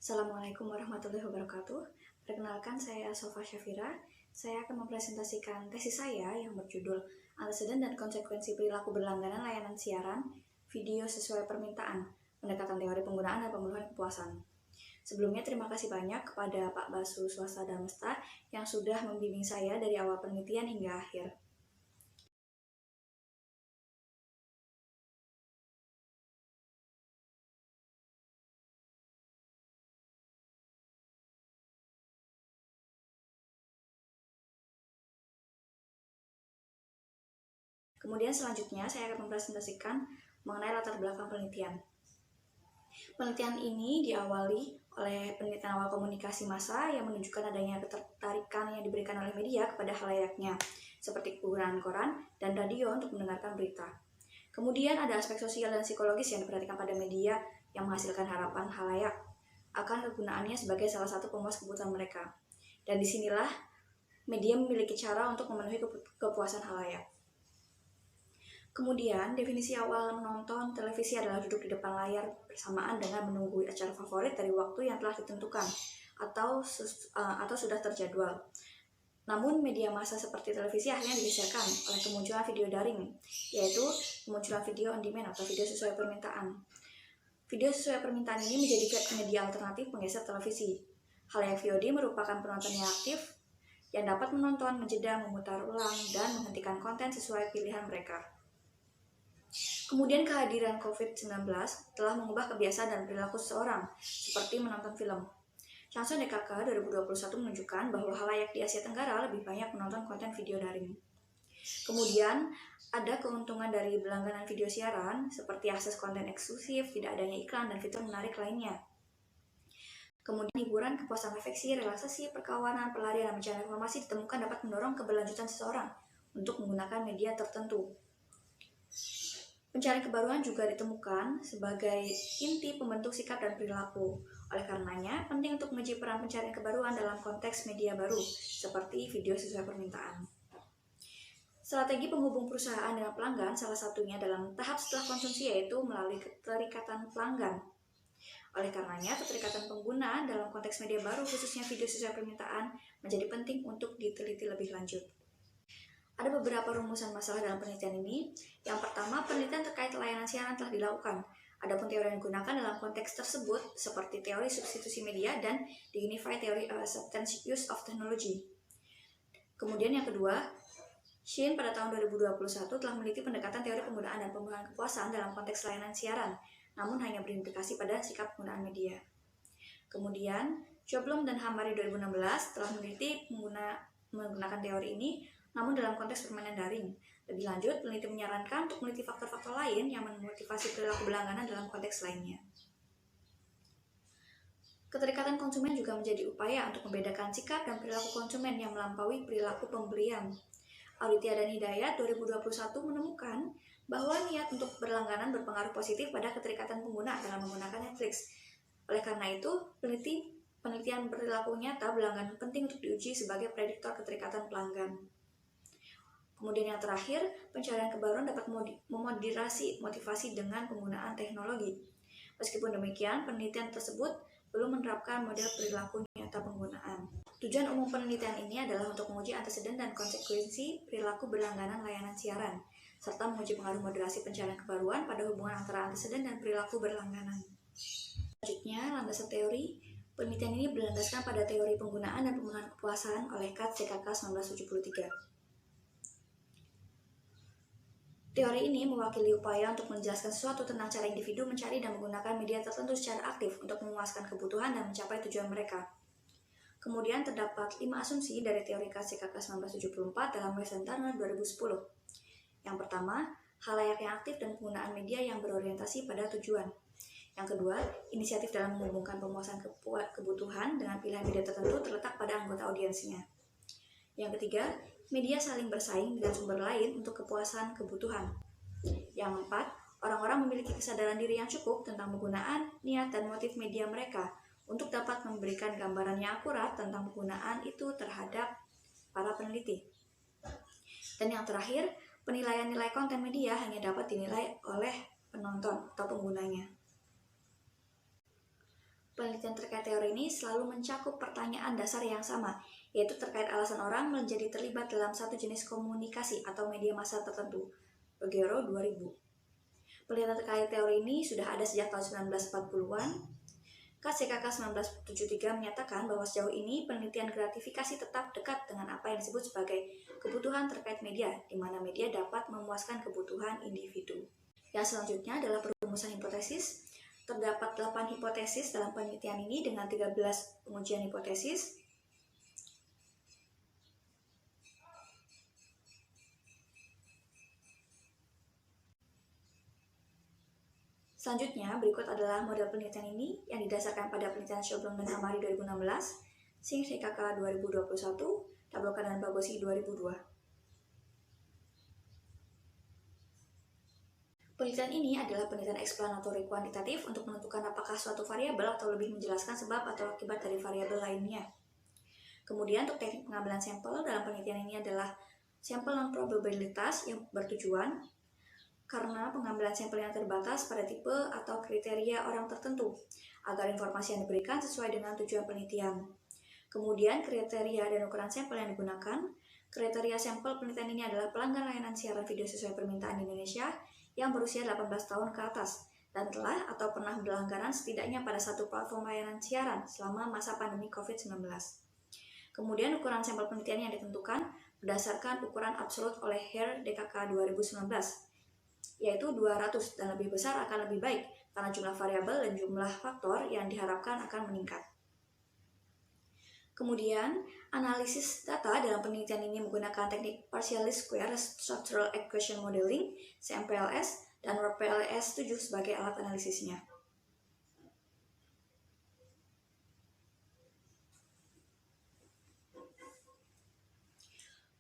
Assalamualaikum warahmatullahi wabarakatuh. Perkenalkan, saya Sofa Syafira. Saya akan mempresentasikan tesis saya yang berjudul Anteseden dan Konsekuensi Perilaku Berlangganan Layanan Siaran Video Sesuai Permintaan, Pendekatan Teori Penggunaan dan Pemenuhan Kepuasan. Sebelumnya, terima kasih banyak kepada Pak Basu Swasta Damesta yang sudah membimbing saya dari awal penelitian hingga akhir. Kemudian selanjutnya saya akan mempresentasikan mengenai latar belakang penelitian. Penelitian ini diawali oleh penelitian awal komunikasi massa yang menunjukkan adanya ketertarikan yang diberikan oleh media kepada halayaknya, seperti penggunaan koran dan radio untuk mendengarkan berita. Kemudian ada aspek sosial dan psikologis yang diperhatikan pada media yang menghasilkan harapan halayak akan kegunaannya sebagai salah satu pemuas kebutuhan mereka. Dan disinilah media memiliki cara untuk memenuhi kepuasan halayak. Kemudian, definisi awal menonton televisi adalah duduk di depan layar bersamaan dengan menunggu acara favorit dari waktu yang telah ditentukan atau sudah terjadwal. Namun, media massa seperti televisi akhirnya digeserkan oleh kemunculan video daring, yaitu kemunculan video on demand atau video sesuai permintaan. Video sesuai permintaan ini menjadi media alternatif penggeser televisi. Halayak VOD merupakan penonton yang aktif yang dapat menonton, menjeda, memutar ulang, dan menghentikan konten sesuai pilihan mereka. Kemudian kehadiran COVID-19 telah mengubah kebiasaan dan perilaku seseorang, seperti menonton film. Chanson DKK 2021 menunjukkan bahwa halayak di Asia Tenggara lebih banyak menonton konten video daring. Kemudian, ada keuntungan dari berlangganan video siaran, seperti akses konten eksklusif, tidak adanya iklan, dan fitur menarik lainnya. Kemudian, hiburan, kepuasan refleksi, relaksasi, perkawanan, pelarian, dan mencari informasi ditemukan dapat mendorong keberlanjutan seseorang untuk menggunakan media tertentu. Pencarian kebaruan juga ditemukan sebagai inti pembentuk sikap dan perilaku. Oleh karenanya, penting untuk menguji peran pencarian kebaruan dalam konteks media baru, seperti video sesuai permintaan. Strategi penghubung perusahaan dengan pelanggan salah satunya dalam tahap setelah konsumsi yaitu melalui keterikatan pelanggan. Oleh karenanya, keterikatan pengguna dalam konteks media baru, khususnya video sesuai permintaan, menjadi penting untuk diteliti lebih lanjut. Ada beberapa rumusan masalah dalam penelitian ini. Yang pertama, penelitian terkait layanan siaran telah dilakukan. Adapun teori yang digunakan dalam konteks tersebut seperti teori substitusi media dan the Unified Theory of Acceptance Use of Technology. Kemudian yang kedua, Shin pada tahun 2021 telah meneliti pendekatan teori penggunaan dan pemenuhan kepuasan dalam konteks layanan siaran, namun hanya berimplikasi pada sikap penggunaan media. Kemudian, Joblom dan Hamari 2016 telah meneliti menggunakan teori ini, namun dalam konteks permainan daring. Lebih lanjut, peneliti menyarankan untuk meneliti faktor-faktor lain yang memotivasi perilaku berlangganan dalam konteks lainnya. Keterikatan konsumen juga menjadi upaya untuk membedakan sikap dan perilaku konsumen yang melampaui perilaku pembelian. Auditia dan Hidayat 2021 menemukan bahwa niat untuk berlangganan berpengaruh positif pada keterikatan pengguna dalam menggunakan Netflix. Oleh karena itu, penelitian perilaku nyata berlangganan penting untuk diuji sebagai prediktor keterikatan pelanggan. Kemudian yang terakhir, pencarian kebaruan dapat memoderasi motivasi dengan penggunaan teknologi. Meskipun demikian, penelitian tersebut belum menerapkan model perilaku nyata penggunaan. Tujuan umum penelitian ini adalah untuk menguji anteseden dan konsekuensi perilaku berlangganan layanan siaran, serta menguji pengaruh moderasi pencarian kebaruan pada hubungan antara anteseden dan perilaku berlangganan. Selanjutnya, landasan teori. Penelitian ini berlandaskan pada teori penggunaan dan pemenuhan kepuasan oleh Katz DKK 1973. Teori ini mewakili upaya untuk menjelaskan sesuatu tentang cara individu mencari dan menggunakan media tertentu secara aktif untuk memuaskan kebutuhan dan mencapai tujuan mereka. Kemudian terdapat 5 asumsi dari teori KCKK 1974 dalam Western Turner 2010. Yang pertama, halayak yang aktif dan penggunaan media yang berorientasi pada tujuan. Yang kedua, inisiatif dalam menghubungkan pemuasan kebutuhan dengan pilihan media tertentu terletak pada anggota audiensnya. Yang ketiga, media saling bersaing dengan sumber lain untuk kepuasan kebutuhan. Yang keempat, orang-orang memiliki kesadaran diri yang cukup tentang penggunaan, niat, dan motif media mereka untuk dapat memberikan gambaran yang akurat tentang penggunaan itu terhadap para peneliti. Dan yang terakhir, penilaian nilai konten media hanya dapat dinilai oleh penonton atau penggunanya. Penelitian terkait teori ini selalu mencakup pertanyaan dasar yang sama, yaitu terkait alasan orang menjadi terlibat dalam satu jenis komunikasi atau media massa tertentu. Ruggiero 2000. Penelitian terkait teori ini sudah ada sejak tahun 1940-an. KCKK 1973 menyatakan bahwa sejauh ini penelitian gratifikasi tetap dekat dengan apa yang disebut sebagai kebutuhan terkait media, di mana media dapat memuaskan kebutuhan individu. Yang selanjutnya adalah perumusan hipotesis. Terdapat 8 hipotesis dalam penelitian ini dengan 13 pengujian hipotesis. Selanjutnya, berikut adalah model penelitian ini yang didasarkan pada penelitian Sjoblom dan Amari 2016, Singh CKK 2021, Tabloka dan Bagosi 2002. Penelitian ini adalah penelitian eksplanatori kuantitatif untuk menentukan apakah suatu variabel atau lebih menjelaskan sebab atau akibat dari variabel lainnya. Kemudian untuk teknik pengambilan sampel dalam penelitian ini adalah sampel non-probabilitas yang bertujuan karena pengambilan sampel yang terbatas pada tipe atau kriteria orang tertentu, agar informasi yang diberikan sesuai dengan tujuan penelitian. Kemudian kriteria dan ukuran sampel yang digunakan. Kriteria sampel penelitian ini adalah pelanggan layanan siaran video sesuai permintaan di Indonesia yang berusia 18 tahun ke atas dan telah atau pernah berlangganan setidaknya pada satu platform layanan siaran selama masa pandemi COVID-19. Kemudian ukuran sampel penelitian yang ditentukan berdasarkan ukuran absolut oleh Hare DKK 2019, yaitu 200 dan lebih besar akan lebih baik karena jumlah variabel dan jumlah faktor yang diharapkan akan meningkat. Kemudian, analisis data dalam penelitian ini menggunakan teknik Partially Square Structural Equation Modeling, CMPLS, dan WordPLS 7 sebagai alat analisisnya.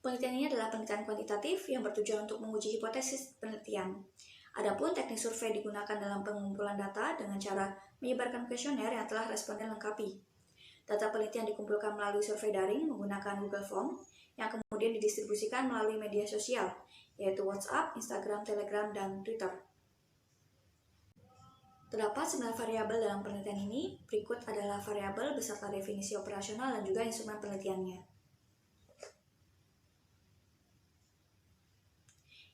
Penelitian ini adalah penelitian kuantitatif yang bertujuan untuk menguji hipotesis penelitian. Adapun teknik survei digunakan dalam pengumpulan data dengan cara menyebarkan kuesioner yang telah responden lengkapi. Data penelitian dikumpulkan melalui survei daring menggunakan Google Form yang kemudian didistribusikan melalui media sosial, yaitu WhatsApp, Instagram, Telegram, dan Twitter. Terdapat 9 variabel dalam penelitian ini. Berikut adalah variabel beserta definisi operasional dan juga instrumen penelitiannya.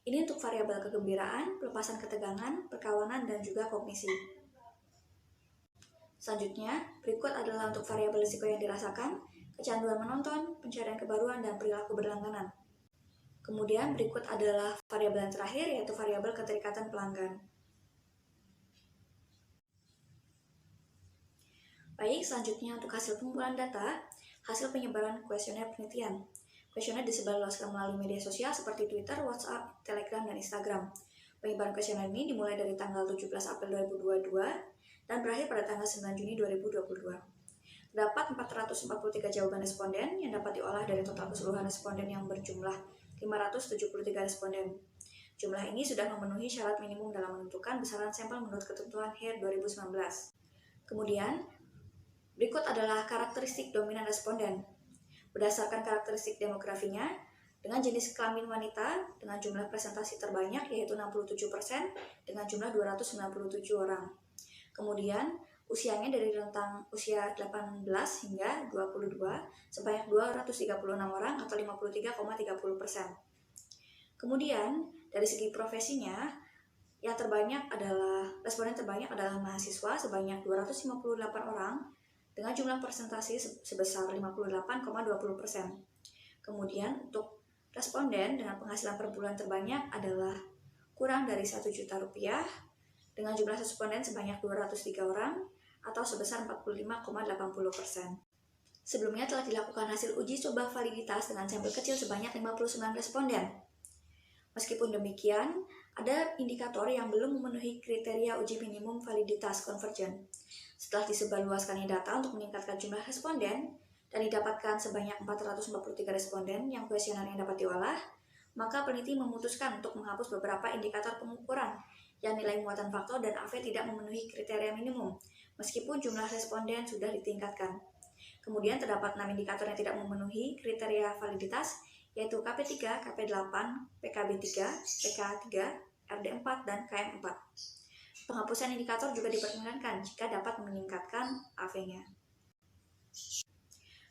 Ini untuk variabel kegembiraan, pelepasan ketegangan, perkawanan, dan juga kognisi. Selanjutnya, berikut adalah untuk variabel risiko yang dirasakan, kecanduan menonton, pencarian kebaruan, dan perilaku berlangganan. Kemudian berikut adalah variabel yang terakhir, yaitu variabel keterikatan pelanggan. Baik, selanjutnya untuk hasil pengumpulan data, hasil penyebaran kuesioner penelitian. Kuesioner disebarluaskan melalui media sosial seperti Twitter, WhatsApp, Telegram, dan Instagram. Penyebaran kuesioner ini dimulai dari tanggal 17 April 2022 dan berakhir pada tanggal 9 Juni 2022. Terdapat 443 jawaban responden yang dapat diolah dari total keseluruhan responden yang berjumlah 573 responden. Jumlah ini sudah memenuhi syarat minimum dalam menentukan besaran sampel menurut ketentuan Hare 2019. Kemudian, berikut adalah karakteristik dominan responden. Berdasarkan karakteristik demografinya, dengan jenis kelamin wanita dengan jumlah presentasi terbanyak yaitu 67% dengan jumlah 297 orang. Kemudian, usianya dari rentang usia 18 hingga 22 sebanyak 236 orang atau 53,30%. Kemudian, dari segi profesinya, yang terbanyak adalah responden terbanyak adalah mahasiswa sebanyak 258 orang dengan jumlah presentasi sebesar 58,20%. Kemudian untuk responden dengan penghasilan per bulan terbanyak adalah kurang dari 1 juta rupiah dengan jumlah responden sebanyak 203 orang atau sebesar 45,80%. Sebelumnya telah dilakukan hasil uji coba validitas dengan sampel kecil sebanyak 59 responden. Meskipun demikian, ada indikator yang belum memenuhi kriteria uji minimum validitas konvergen. Setelah disebarluaskannya data untuk meningkatkan jumlah responden dan didapatkan sebanyak 443 responden yang kuesioner yang dapat diolah, maka peneliti memutuskan untuk menghapus beberapa indikator pengukuran yang nilai muatan faktor dan AV tidak memenuhi kriteria minimum, meskipun jumlah responden sudah ditingkatkan. Kemudian terdapat 6 indikator yang tidak memenuhi kriteria validitas, yaitu KP3, KP8, PKB3, PK3, RD4, dan KM4. Penghapusan indikator juga diperkenankan jika dapat meningkatkan AV-nya.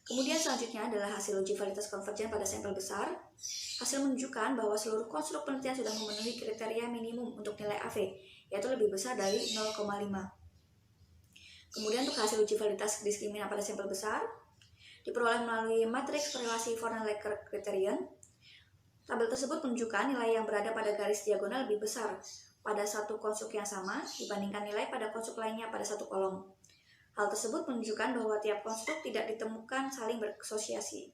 Kemudian selanjutnya adalah hasil uji validitas konvergen pada sampel besar. Hasil menunjukkan bahwa seluruh konstruk penelitian sudah memenuhi kriteria minimum untuk nilai AV, yaitu lebih besar dari 0,5. Kemudian untuk hasil uji validitas diskriminan pada sampel besar, diperoleh melalui matriks korelasi Fornell-Likert criterion. Tabel tersebut menunjukkan nilai yang berada pada garis diagonal lebih besar pada satu konstruk yang sama dibandingkan nilai pada konstruk lainnya pada satu kolom. Hal tersebut menunjukkan bahwa tiap konstruk tidak ditemukan saling berasosiasi.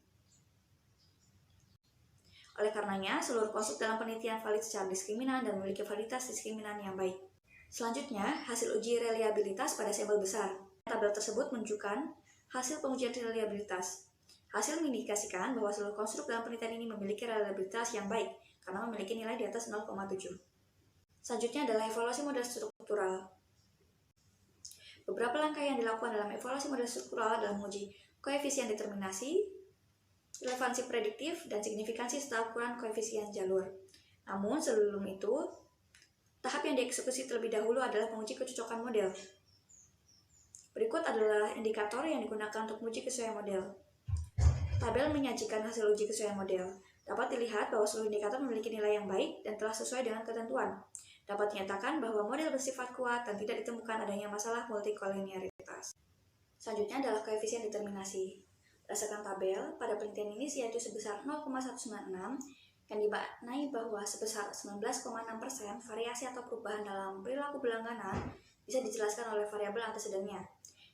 Oleh karenanya, seluruh konstruk dalam penelitian valid secara diskriminan dan memiliki validitas diskriminan yang baik. Selanjutnya, hasil uji reliabilitas pada sampel besar. Tabel tersebut menunjukkan hasil pengujian reliabilitas. Hasil mengindikasikan bahwa seluruh konstruk dalam penelitian ini memiliki reliabilitas yang baik karena memiliki nilai di atas 0,7. Selanjutnya adalah evaluasi model struktural. Beberapa langkah yang dilakukan dalam evaluasi model struktural adalah menguji koefisien determinasi, relevansi prediktif, dan signifikansi serta ukuran koefisien jalur. Namun sebelum itu, tahap yang dieksekusi terlebih dahulu adalah menguji kecocokan model. Berikut adalah indikator yang digunakan untuk menguji kesesuaian model. Tabel menyajikan hasil uji kesesuaian model. Dapat dilihat bahwa seluruh indikator memiliki nilai yang baik dan telah sesuai dengan ketentuan. Dapat dinyatakan bahwa model bersifat kuat dan tidak ditemukan adanya masalah multikolinearitas. Selanjutnya adalah koefisien determinasi. Berdasarkan tabel, pada penelitian ini yaitu sebesar 0,196 yang dimaknai bahwa sebesar 19,6% variasi atau perubahan dalam perilaku berlangganan bisa dijelaskan oleh variabel antecedennya,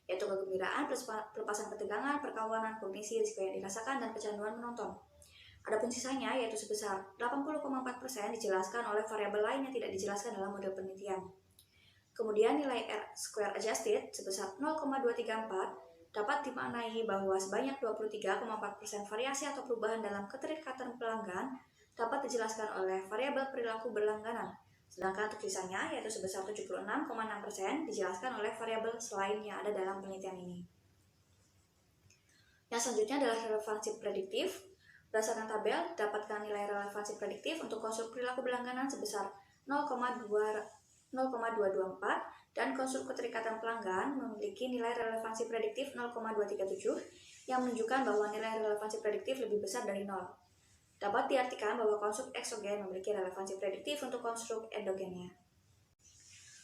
yaitu kegembiraan, pelepasan ketegangan, perkawanan, kognisi, risiko yang dirasakan, dan kecanduan menonton. Adapun sisanya yaitu sebesar 80,4% dijelaskan oleh variabel lain yang tidak dijelaskan dalam model penelitian. Kemudian nilai R-square adjusted sebesar 0,234 dapat dimaknai bahwa sebanyak 23,4% variasi atau perubahan dalam keterikatan pelanggan dapat dijelaskan oleh variabel perilaku berlangganan. Sedangkan untuk sisanya yaitu sebesar 76,6% dijelaskan oleh variabel selain yang ada dalam penelitian ini. Yang selanjutnya adalah relevansi prediktif. Berdasarkan tabel, dapatkan nilai relevansi prediktif untuk konstruk perilaku berlangganan sebesar 0,224 dan konstruk keterikatan pelanggan memiliki nilai relevansi prediktif 0,237 yang menunjukkan bahwa nilai relevansi prediktif lebih besar dari 0. Dapat diartikan bahwa konstruk eksogen memiliki relevansi prediktif untuk konstruk endogennya.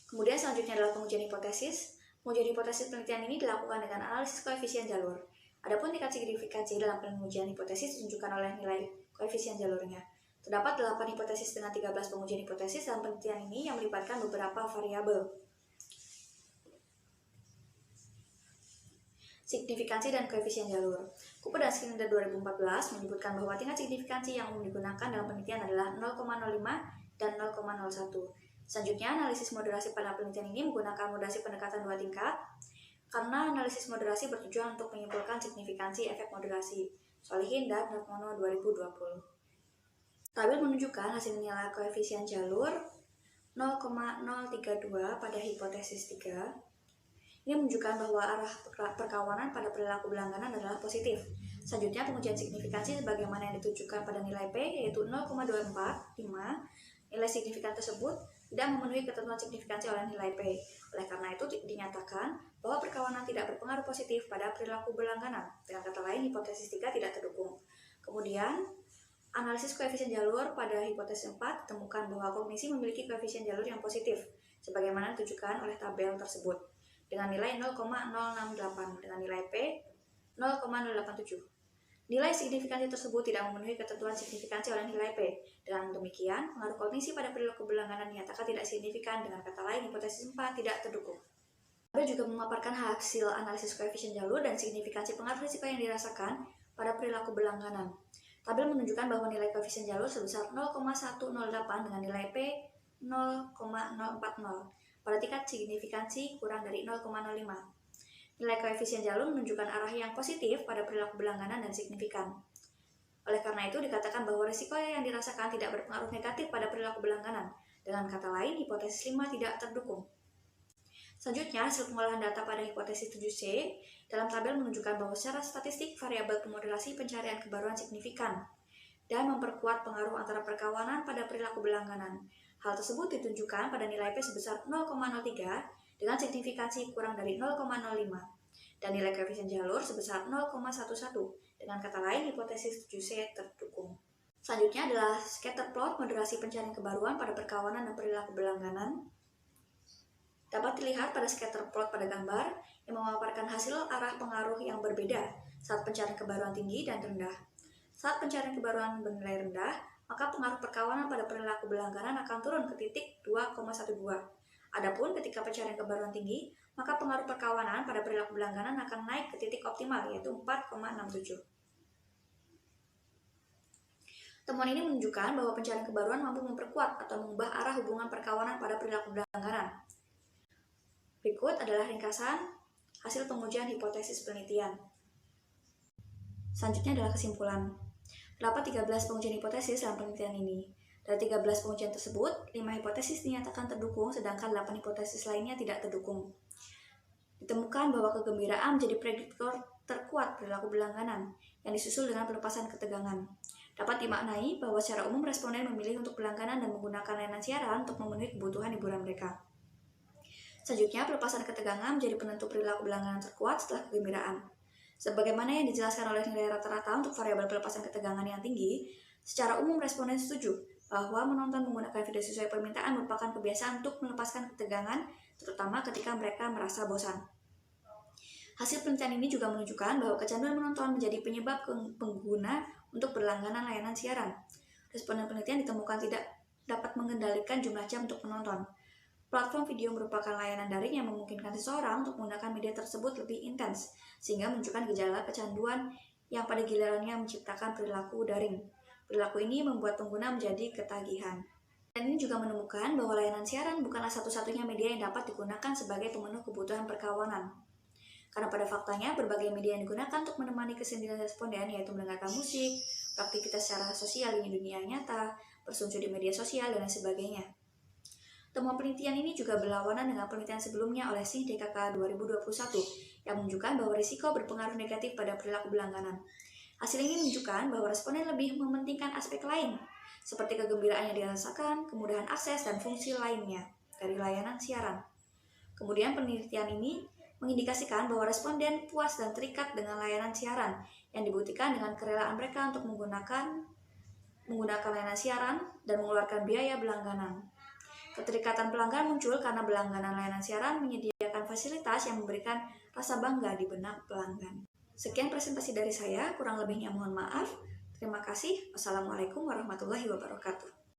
Kemudian selanjutnya adalah pengujian hipotesis. Pengujian hipotesis penelitian ini dilakukan dengan analisis koefisien jalur. Adapun tingkat signifikansi dalam pengujian hipotesis ditunjukkan oleh nilai koefisien jalurnya. Terdapat 8 hipotesis dengan 13 pengujian hipotesis dalam penelitian ini yang melibatkan beberapa variabel. Signifikansi dan koefisien jalur. Cooper dan Skinner 2014 menyebutkan bahwa tingkat signifikansi yang umum digunakan dalam penelitian adalah 0,05 dan 0,01. Selanjutnya, analisis moderasi pada penelitian ini menggunakan moderasi pendekatan 2 tingkat. Karena analisis moderasi bertujuan untuk menyimpulkan signifikansi efek moderasi. Solihin dan Darmono 2020. Tabel menunjukkan hasil nilai koefisien jalur 0,032 pada hipotesis 3. Ini menunjukkan bahwa arah perkawanan pada perilaku berlangganan adalah positif. Selanjutnya, pengujian signifikansi sebagaimana yang ditunjukkan pada nilai P yaitu 0,245. Nilai signifikan tersebut tidak memenuhi ketentuan signifikansi oleh nilai P. Oleh karena itu dinyatakan bahwa perkawanan tidak berpengaruh positif pada perilaku berlangganan. Dengan kata lain, hipotesis 3 tidak terdukung. Kemudian, analisis koefisien jalur pada hipotesis 4 ditemukan bahwa kognisi memiliki koefisien jalur yang positif, sebagaimana ditunjukkan oleh tabel tersebut, dengan nilai 0,068, dengan nilai P 0,087. Nilai signifikansi tersebut tidak memenuhi ketentuan signifikansi oleh nilai P. Dengan demikian, pengaruh kognisi pada perilaku berlangganan dinyatakan tidak signifikan. Dengan kata lain, hipotesis 4 tidak terdukung. Tabel juga memaparkan hasil analisis koefisien jalur dan signifikansi pengaruh risiko yang dirasakan pada perilaku berlangganan. Tabel menunjukkan bahwa nilai koefisien jalur sebesar 0,108 dengan nilai P 0,040 pada tingkat signifikansi kurang dari 0,05. Nilai koefisien jalur menunjukkan arah yang positif pada perilaku berlangganan dan signifikan. Oleh karena itu, dikatakan bahwa risiko yang dirasakan tidak berpengaruh negatif pada perilaku berlangganan. Dengan kata lain, hipotesis 5 tidak terdukung. Selanjutnya, hasil pengolahan data pada hipotesis 7C dalam tabel menunjukkan bahwa secara statistik variabel pemoderasi pencarian kebaruan signifikan dan memperkuat pengaruh antara perkawanan pada perilaku berlangganan. Hal tersebut ditunjukkan pada nilai P sebesar 0,03 dengan signifikansi kurang dari 0,05 dan nilai koefisien jalur sebesar 0,11. Dengan kata lain, hipotesis 7C terdukung. Selanjutnya adalah scatter plot moderasi pencarian kebaruan pada perkawanan dan perilaku berlangganan. Dapat dilihat pada scatter plot pada gambar yang memaparkan hasil arah pengaruh yang berbeda saat pencarian kebaruan tinggi dan rendah. Saat pencarian kebaruan bernilai rendah, maka pengaruh perkawanan pada perilaku berlangganan akan turun ke titik 2,12. Adapun ketika pencarian kebaruan tinggi, maka pengaruh perkawanan pada perilaku berlangganan akan naik ke titik optimal, yaitu 4,67. Temuan ini menunjukkan bahwa pencarian kebaruan mampu memperkuat atau mengubah arah hubungan perkawanan pada perilaku berlangganan. Berikut adalah ringkasan hasil pengujian hipotesis penelitian. Selanjutnya adalah kesimpulan. Terdapat 13 pengujian hipotesis dalam penelitian ini. Dari 13 pengujian tersebut, 5 hipotesis dinyatakan terdukung, sedangkan 8 hipotesis lainnya tidak terdukung. Ditemukan bahwa kegembiraan menjadi prediktor terkuat perilaku berlangganan, yang disusul dengan pelepasan ketegangan. Dapat dimaknai bahwa secara umum responden memilih untuk berlangganan dan menggunakan layanan siaran untuk memenuhi kebutuhan hiburan mereka. Selanjutnya, pelepasan ketegangan menjadi penentu perilaku berlangganan terkuat setelah kegembiraan. Sebagaimana yang dijelaskan oleh nilai rata-rata untuk variabel pelepasan ketegangan yang tinggi, secara umum responden setuju bahwa menonton menggunakan video sesuai permintaan merupakan kebiasaan untuk melepaskan ketegangan, terutama ketika mereka merasa bosan. Hasil penelitian ini juga menunjukkan bahwa kecanduan menonton menjadi penyebab pengguna untuk berlangganan layanan siaran. Responden penelitian ditemukan tidak dapat mengendalikan jumlah jam untuk menonton. Platform video merupakan layanan daring yang memungkinkan seseorang untuk menggunakan media tersebut lebih intens, sehingga menunjukkan gejala kecanduan yang pada gilirannya menciptakan perilaku daring. Perilaku ini membuat pengguna menjadi ketagihan. Dan ini juga menemukan bahwa layanan siaran bukanlah satu-satunya media yang dapat digunakan sebagai pemenuh kebutuhan perkawanan. Karena pada faktanya, berbagai media yang digunakan untuk menemani kesendirian responden, yaitu mendengarkan musik, beraktivitas secara sosial di dunia nyata, bersuncu di media sosial, dan lain sebagainya. Temuan penelitian ini juga berlawanan dengan penelitian sebelumnya oleh Singh DKK 2021 yang menunjukkan bahwa risiko berpengaruh negatif pada perilaku berlangganan. Hasil ini menunjukkan bahwa responden lebih mementingkan aspek lain, seperti kegembiraan yang dirasakan, kemudahan akses, dan fungsi lainnya dari layanan siaran. Kemudian penelitian ini mengindikasikan bahwa responden puas dan terikat dengan layanan siaran yang dibuktikan dengan kerelaan mereka untuk menggunakan layanan siaran dan mengeluarkan biaya berlangganan. Keterikatan pelanggan muncul karena berlangganan layanan siaran menyediakan fasilitas yang memberikan rasa bangga di benak pelanggan. Sekian presentasi dari saya, kurang lebihnya mohon maaf. Terima kasih. Wassalamualaikum warahmatullahi wabarakatuh.